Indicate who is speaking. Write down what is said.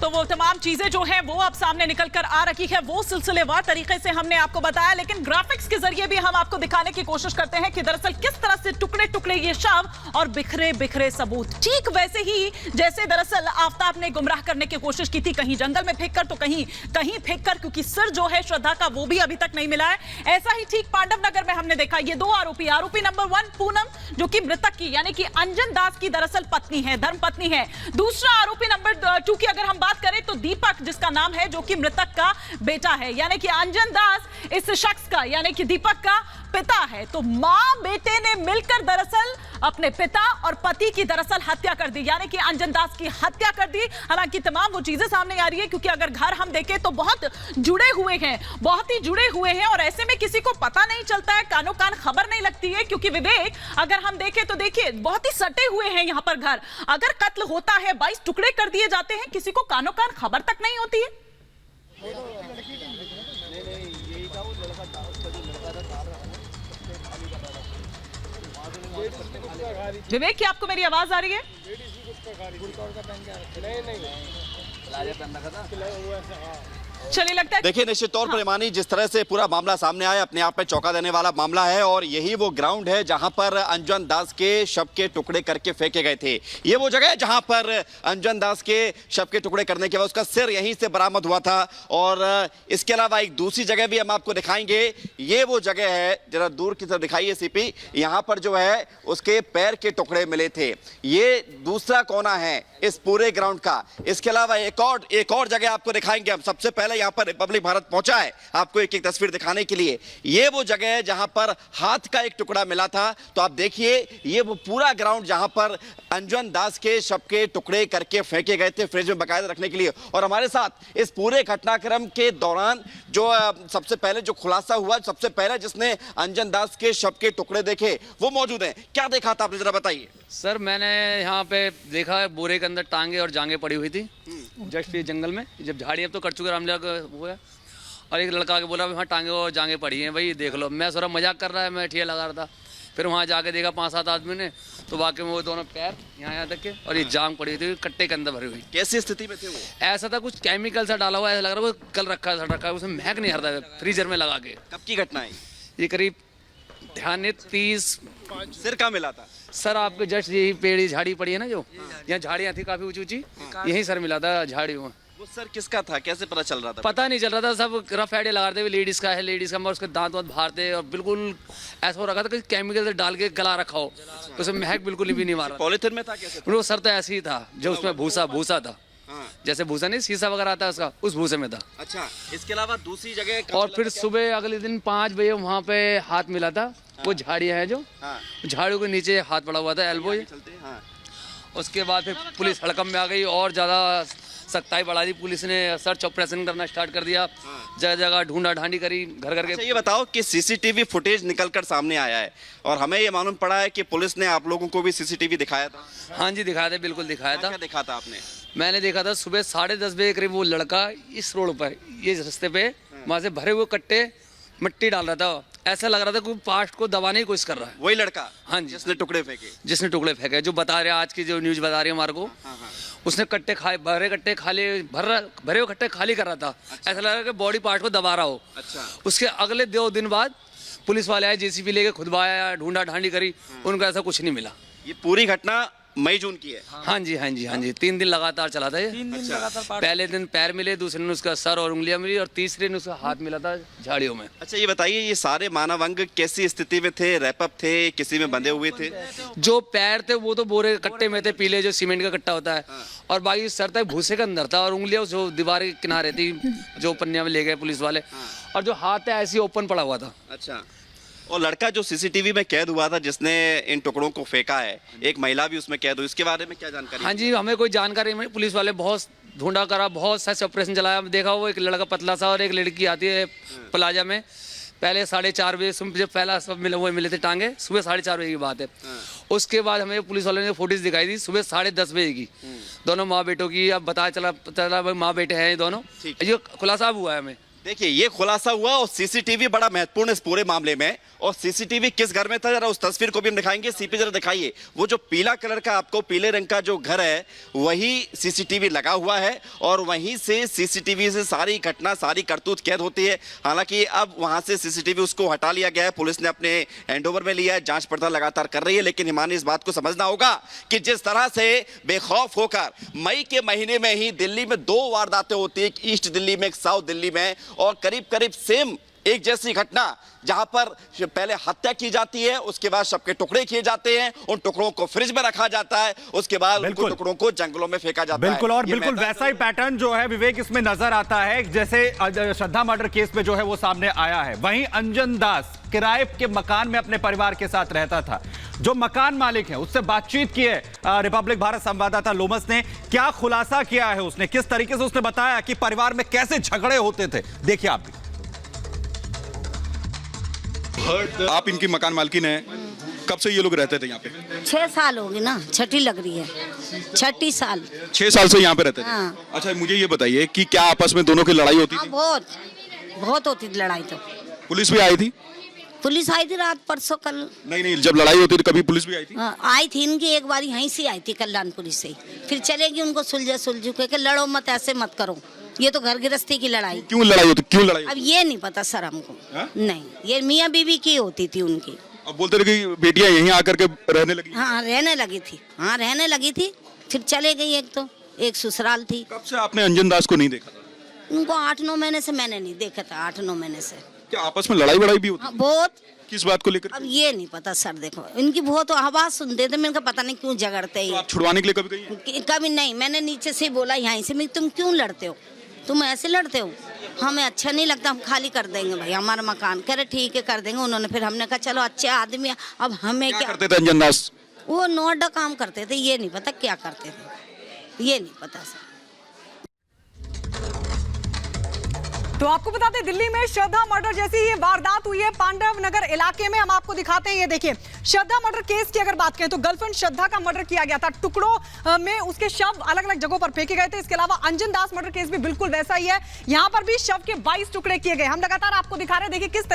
Speaker 1: तो वो तमाम चीजें जो है वो अब सामने निकल कर आ रही है, वो सिलसिलेवार तरीके से हमने आपको बताया, लेकिन ग्राफिक्स के जरिए भी हम आपको दिखाने की कोशिश करते हैं कि दरअसल किस तरह से टुकड़े टुकड़े ये शव और बिखरे बिखरे सबूत, ठीक वैसे ही जैसे दरअसल आफताब ने गुमराह करने की कोशिश की थी, कहीं जंगल में फेंककर तो कहीं फेंककर, क्योंकि सिर जो है श्रद्धा का वो भी अभी तक नहीं मिला है। ऐसा ही ठीक पांडव नगर में हमने देखा ये दो आरोपी नंबर 1 पूनम जो कि मृतक की यानी कि अंजन दास की दरअसल पत्नी है, धर्म पत्नी है। दूसरा आरोपी नंबर 2 की अगर हम बात करें तो दीपक जिसका नाम है, जो कि मृतक का बेटा है, यानी कि अंजन दास इस शख्स का यानी कि दीपक का पिता है। तो मां बेटे ने मिलकर दरअसल अपने पिता और पति की दरअसल हत्या कर दी, यानी कि अंजन दास की हत्या कर दी। हालांकि तमाम वो चीजें सामने आ रही है, क्योंकि अगर घर हम देखें तो बहुत जुड़े हुए हैं, बहुत ही जुड़े हुए हैं, और ऐसे में किसी को पता नहीं चलता है, कानो कान खबर नहीं लगती है, क्योंकि विवेक अगर हम देखें तो देखिए बहुत ही सटे हुए हैं यहाँ पर घर। अगर कत्ल होता है 22 टुकड़े कर दिए जाते हैं, किसी को कानो कान खबर तक नहीं होती है। विवेक, क्या आपको मेरी आवाज आ रही है? चलिए लगता है
Speaker 2: देखिए, निश्चित तौर पर ईमानी जिस तरह से पूरा मामला सामने आया, अपने आप में चौंका देने वाला मामला है, और यही वो ग्राउंड है जहां पर अंजन दास के शव के टुकड़े करके फेंके गए थे। ये वो जगह है जहां पर अंजन दास के शव के टुकड़े करने के बाद उसका सिर यहीं से बरामद हुआ था। और इसके अलावा एक दूसरी जगह भी हम आपको दिखाएंगे। ये वो जगह है, जरा दूर की तरफ दिखाइए सीपी, यहां पर जो है उसके पैर के टुकड़े मिले थे। ये दूसरा कोना है इस पूरे ग्राउंड का। इसके अलावा एक और जगह आपको दिखाएंगे हम। सबसे पहले यहां पर रिपब्लिक भारत पहुंचा है आपको एक एक तस्वीर दिखाने के लिए। ये वो जगह है जहां पर हाथ का एक टुकड़ा मिला था। तो आप देखिए, ये वो पूरा ग्राउंड जहां पर अंजन दास के शव के टुकड़े करके फेंके गए थे फ्रिज में बाकायदा रखने के लिए। और हमारे साथ इस पूरे घटनाक्रम के दौरान जो सबसे पहले जो खुलासा हुआ, सबसे पहले जिसने अंजन दास के शव के टुकड़े देखे वो मौजूद हैं। क्या देखा था आपने, जरा बताइए।
Speaker 3: सर, मैंने यहाँ पे देखा बोरे के अंदर टांगे और जांगे पड़ी हुई थी जस्ट ये जंगल में, जब झाड़ी अब तो कट चुके रामलीला हुआ है। और एक लड़का आके बोला वहाँ टांगे और जांगे पड़ी हैं, भाई देख लो। मैं थोड़ा मजाक कर रहा है, मैं ठिया लगा रहा था। फिर वहाँ जाके देखा 5-7 आदमी ने, तो वाकई में वो दोनों पैर यहाँ तक के और ये जांग पड़ी थी कट्टे के अंदर भरी हुई।
Speaker 2: कैसी स्थिति में थे वो?
Speaker 3: ऐसा था कुछ केमिकल सा डाला हुआ, ऐसा लग रहा है वो कल रखा है, उसमें महक नहीं हरता फ्रीजर में लगा के।
Speaker 2: कब की घटना है
Speaker 3: ये? करीब ध्यान 30।
Speaker 2: सिर कहाँ मिला था?
Speaker 3: सर आपके जस्ट यही पेड़ झाड़ी पड़ी है ना, जो यहाँ झाड़ियाँ थी काफी ऊंची ऊंची, यही सर मिला था झाड़ियों में।
Speaker 2: वो सर किसका था, कैसे पता चल रहा था?
Speaker 3: पता नहीं चल रहा था, सब रफ आइडिया लगा रहे थे लेडीज का है, लेडीज का, उसके दांत वांत बाहर थे और बिल्कुल ऐसा हो रखा था कि केमिकल से डाल के गला रखा हो, तो उसमें महक बिल्कुल भी नहीं मारा।
Speaker 2: पॉलीथिन में था कैसे?
Speaker 3: वो सर तो ऐसे ही था, जो उसमें भूसा था, जैसे भूसा नहीं शीशा वगैरह आता है उसका, उस भूसे में था।
Speaker 2: अच्छा, इसके अलावा दूसरी जगह?
Speaker 3: और फिर सुबह अगले दिन 5 बजे वहाँ पे हाथ मिला था। वो झाड़ियाँ हैं जो झाड़ियों के नीचे हाथ पड़ा हुआ था, एल्बो। उसके बाद फिर पुलिस हड़कंप में आ गई और ज़्यादा सख्ताई बढ़ा दी। पुलिस ने सर्च ऑपरेशन करना स्टार्ट कर दिया, जगह जगह ढूंढा ढांडी करी, घर घर के।
Speaker 2: अच्छा, ये बताओ कि सीसीटीवी फुटेज निकलकर सामने आया है और हमें ये मालूम पड़ा है कि पुलिस ने आप लोगों को भी सीसीटीवी दिखाया था।
Speaker 3: हाँ जी, दिखाया था, बिल्कुल दिखाया था।
Speaker 2: क्या देखा था आपने?
Speaker 3: मैंने देखा था सुबह 10:30 बजे करीब वो लड़का इस रोड पर, ये रास्ते पे वहाँ से भरे हुए कट्टे मिट्टी डाल रहा था। ऐसा लग रहा था कोई पास्ट को दबाने की कोशिश कर रहा है।
Speaker 2: वही लड़का?
Speaker 3: हाँ जी,
Speaker 2: जिसने टुकड़े फेंके,
Speaker 3: जो बता रहे आज की जो न्यूज बता रही है हमारे को। उसने कट्टे भरे कट्टे भरे हुए कट्टे खाली कर रहा था। अच्छा। ऐसा लग रहा है कि बॉडी पार्ट को दबा रहा हो। अच्छा। उसके अगले 2 दिन बाद पुलिस वाले आए, जेसीबी लेके खुदवाया, ढूंढा ढांडी करी, उनको ऐसा कुछ नहीं मिला।
Speaker 2: ये पूरी घटना मई जून की है?
Speaker 3: हाँ जी 3 दिन लगातार चला था ये।
Speaker 1: 3 दिन लगातार।
Speaker 3: पहले दिन पैर मिले, दूसरे दिन उसका सर और उंगलियां मिली, और तीसरे दिन उसका हाथ मिला था झाड़ियों में।
Speaker 2: अच्छा, ये बताइए, ये सारे मानव अंग कैसी स्थिति में थे? रैपअप थे, किसी में बंधे हुए थे?
Speaker 3: जो पैर थे वो तो बोरे के कट्टे में थे, पीले जो सीमेंट का कट्टा होता है। और बाकी सर तक भूसे के अंदर था, और उंगलियां जो दीवार के किनारे थी, जो पन्निया में ले गए पुलिस वाले। और जो हाथ है ऐसे ओपन पड़ा हुआ था।
Speaker 2: अच्छा, और लड़का जो सीसीटीवी में कैद हुआ था जिसने इन टुकड़ों को फेंका है, एक महिला भी उसमें कैद हुई, इसके बारे में क्या जानकारी?
Speaker 3: हाँ जी, हमें कोई जानकारी नहीं। पुलिस वाले बहुत ढूंढा करा, बहुत सर्च ऑपरेशन चलाया। देखा वो एक लड़का पतला सा और एक लड़की आती है प्लाजा में। पहले 4:30 बजे जब पहला सब मिले थे टांगे, सुबह 4:30 बजे की बात है। उसके बाद हमें पुलिस वालों ने फोटोज दिखाई दी सुबह 10:30 बजे की, दोनों माँ बेटों की। अब पता चला भाई माँ बेटे हैं ये दोनों, ये खुलासा हुआ है हमें।
Speaker 2: देखिए ये खुलासा हुआ और सीसीटीवी बड़ा महत्वपूर्ण इस पूरे मामले में। और सीसीटीवी किस घर में था जरा उस तस्वीर को भी हम दिखाएंगे। सीपी जरा दिखाइए, वो जो पीला कलर का आपको पीले रंग का जो घर है वही सीसीटीवी लगा हुआ है और वहीं से सीसीटीवी से सारी घटना सारी करतूत कैद होती है। हालांकि अब वहां से सीसीटीवी उसको हटा लिया गया है, पुलिस ने अपने हैंडओवर में लिया है, जांच पड़ताल लगातार कर रही है। लेकिन हिमानी इस बात को समझना होगा कि जिस तरह से बेखौफ होकर मई के महीने में ही दिल्ली में 2 वारदातें होती है, एक ईस्ट दिल्ली में एक साउथ दिल्ली में, और करीब करीब सेम एक जैसी घटना जहां पर पहले हत्या की जाती है, उसके बाद शव के टुकड़े किए जाते हैं, उन टुकड़ों को फ्रिज में रखा जाता है, उसके बाद उन टुकड़ों को जंगलों में फेंका जाता है।
Speaker 4: बिल्कुल, और बिल्कुल वैसा ही पैटर्न जो है विवेक इसमें नजर आता है जैसे श्रद्धा मर्डर केस में जो है वो सामने आया है। वहीं अंजन दास किराए के मकान में अपने परिवार के साथ रहता था। जो मकान मालिक है उससे बातचीत की है रिपब्लिक भारत संवाददाता लोमस ने। क्या खुलासा किया है उसने, किस तरीके से उसने बताया कि परिवार में कैसे झगड़े होते थे, देखिए आप भी।
Speaker 5: आप इनकी मकान मालकिन है, कब से ये लोग रहते थे यहाँ पे?
Speaker 6: 6 साल हो गए ना, छठी लग रही है, छठी साल।
Speaker 5: 6 साल से यहाँ पे रहते थे।
Speaker 6: हाँ।
Speaker 5: अच्छा मुझे ये बताइए कि क्या आपस में दोनों की लड़ाई होती थी?
Speaker 6: बहुत होती थी लड़ाई तो।
Speaker 5: पुलिस भी आई थी?
Speaker 6: पुलिस आई थी रात परसों कल।
Speaker 5: नहीं, जब लड़ाई होती थी कभी पुलिस भी आई थी?
Speaker 6: हाँ, आई थी इनकी एक बार यहीं से आई थी कल्याणपुरी से, फिर चलेगी उनको सुलझू के लड़ो मत, ऐसे मत करो, ये तो घर गृहस्थी की लड़ाई।
Speaker 5: क्यों लड़ाई होती, क्यों लड़ाई?
Speaker 6: अब ये नहीं पता सर हमको। नहीं, ये मियाँ बीवी की होती थी उनकी।
Speaker 5: अब बोलते रहे कि बेटियां यहीं आकर के रहने लगी।
Speaker 6: हाँ रहने लगी थी, फिर चले गई। एक ससुराल थी।
Speaker 5: कब से आपने अंजन दास को नहीं देखा था?
Speaker 6: उनको 8-9 महीने से मैंने नहीं देखा था, 8-9 महीने से।
Speaker 5: क्या आपस में लड़ाई बड़ाई भी होती?
Speaker 6: हाँ, बहुत।
Speaker 5: किस बात को लेकर?
Speaker 6: अब ये नहीं पता सर, देखो इनकी बहुत आवाज सुनते थे, मैंने कहा पता नहीं क्यों झगड़ते हैं।
Speaker 5: तो आप छुड़वाने के लिए कभी गई हैं?
Speaker 6: कभी नहीं, मैंने नीचे से बोला यहाँ से, मैं तुम क्यों लड़ते हो, तुम ऐसे लड़ते हो, हमें अच्छा नहीं लगता, हम खाली कर देंगे भाई हमारा मकान। कह रहे ठीक है कर देंगे उन्होंने। फिर हमने कहा चलो अच्छे आदमी, अब हमें क्या
Speaker 5: करते थे अंजन दास?
Speaker 6: वो नोएडा काम करते थे, ये नहीं पता क्या करते थे, ये नहीं पता सर।
Speaker 7: तो आपको बता दें दिल्ली में श्रद्धा मर्डर जैसी ये वारदात हुई है पांडव नगर इलाके में। हम आपको दिखाते हैं, ये देखिए श्रद्धा मर्डर केस की अगर बात करें तो गर्लफ्रेंड श्रद्धा का मर्डर किया गया था, टुकड़ों में उसके शव अलग अलग जगहों पर फेंके गए थे। इसके अलावा अंजन दास मर्डर केस भी बिल्कुल वैसा ही है, यहां पर भी शव के 22 टुकड़े किए गए। हम लगातार आपको दिखा रहे हैं, देखिए किस